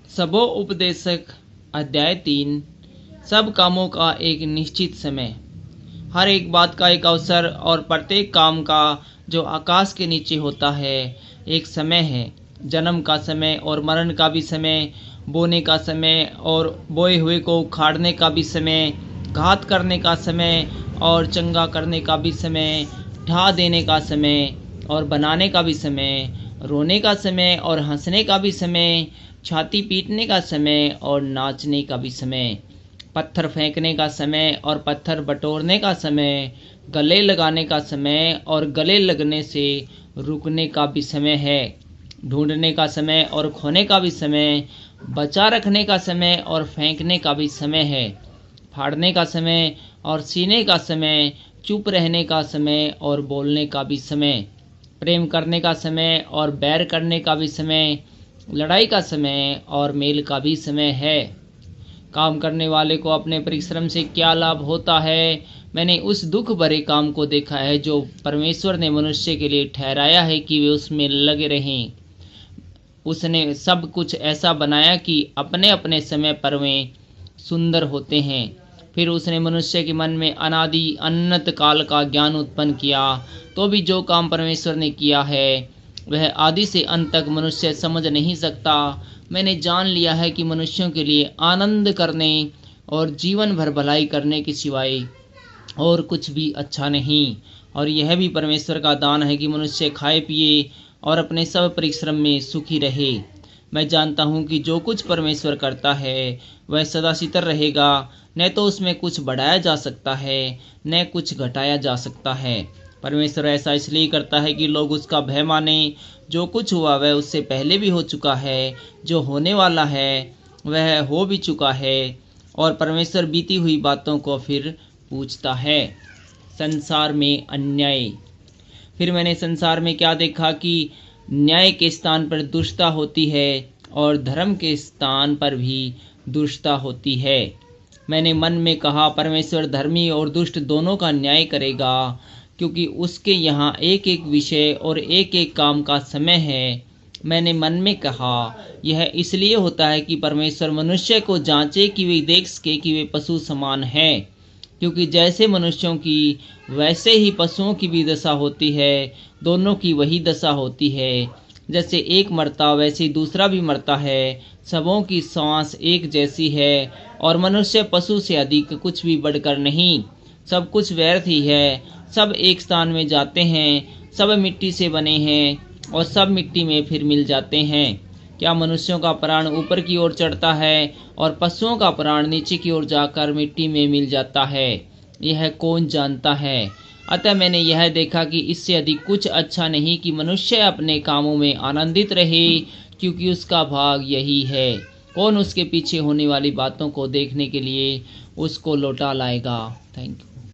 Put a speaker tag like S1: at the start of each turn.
S1: सबो उपदेशक अध्याय 3। सब कामों का एक निश्चित समय। हर एक बात का एक अवसर और प्रत्येक काम का जो आकाश के नीचे होता है एक समय है। जन्म का समय और मरण का भी समय, बोने का समय और बोए हुए को उखाड़ने का भी समय, घात करने का समय और चंगा करने का भी समय, ढा देने का समय और बनाने का भी समय, रोने का समय और हंसने का भी समय, छाती पीटने का समय और नाचने का भी समय, पत्थर फेंकने का समय और पत्थर बटोरने का समय, गले लगाने का समय और गले लगने से रुकने का भी समय है, ढूंढने का समय और खोने का भी समय, बचा रखने का समय और फेंकने का भी समय है, फाड़ने का समय और सीने का समय, चुप रहने का समय और बोलने का भी समय, प्रेम करने का समय और बैर करने का भी समय, लड़ाई का समय और मेल का भी समय है। काम करने वाले को अपने परिश्रम से क्या लाभ होता है? मैंने उस दुख भरे काम को देखा है जो परमेश्वर ने मनुष्य के लिए ठहराया है कि वे उसमें लगे रहें। उसने सब कुछ ऐसा बनाया कि अपने अपने समय पर वे सुंदर होते हैं। फिर उसने मनुष्य के मन में अनादि अनंत काल का ज्ञान उत्पन्न किया। तो भी जो काम परमेश्वर ने किया है वह आदि से अंत तक मनुष्य समझ नहीं सकता। मैंने जान लिया है कि मनुष्यों के लिए आनंद करने और जीवन भर भलाई करने के सिवाय और कुछ भी अच्छा नहीं। और यह भी परमेश्वर का दान है कि मनुष्य खाए पिए और अपने सब परिश्रम में सुखी रहे। मैं जानता हूँ कि जो कुछ परमेश्वर करता है वह सदा स्थिर रहेगा। न तो उसमें कुछ बढ़ाया जा सकता है न कुछ घटाया जा सकता है। परमेश्वर ऐसा इसलिए करता है कि लोग उसका भय माने। जो कुछ हुआ वह उससे पहले भी हो चुका है, जो होने वाला है वह हो भी चुका है और परमेश्वर बीती हुई बातों को फिर पूछता है। संसार में अन्याय। फिर मैंने संसार में क्या देखा कि न्याय के स्थान पर दुष्टता होती है और धर्म के स्थान पर भी दुष्टता होती है। मैंने मन में कहा, परमेश्वर धर्मी और दुष्ट दोनों का न्याय करेगा, क्योंकि उसके यहाँ एक एक विषय और एक एक काम का समय है। मैंने मन में कहा, यह इसलिए होता है कि परमेश्वर मनुष्य को जांचे कि वे देख सके कि वे पशु समान हैं, क्योंकि जैसे मनुष्यों की वैसे ही पशुओं की भी दशा होती है। दोनों की वही दशा होती है। जैसे एक मरता वैसे ही दूसरा भी मरता है। सबों की सांस एक जैसी है और मनुष्य पशु से अधिक कुछ भी बढ़कर नहीं। सब कुछ व्यर्थ ही है। सब एक स्थान में जाते हैं। सब मिट्टी से बने हैं और सब मिट्टी में फिर मिल जाते हैं। क्या मनुष्यों का प्राण ऊपर की ओर चढ़ता है और पशुओं का प्राण नीचे की ओर जाकर मिट्टी में मिल जाता है? यह कौन जानता है? अतः मैंने यह देखा कि इससे अधिक कुछ अच्छा नहीं कि मनुष्य अपने कामों में आनंदित रहे, क्योंकि उसका भाग यही है। कौन उसके पीछे होने वाली बातों को देखने के लिए उसको लौटा लाएगा? Thank you.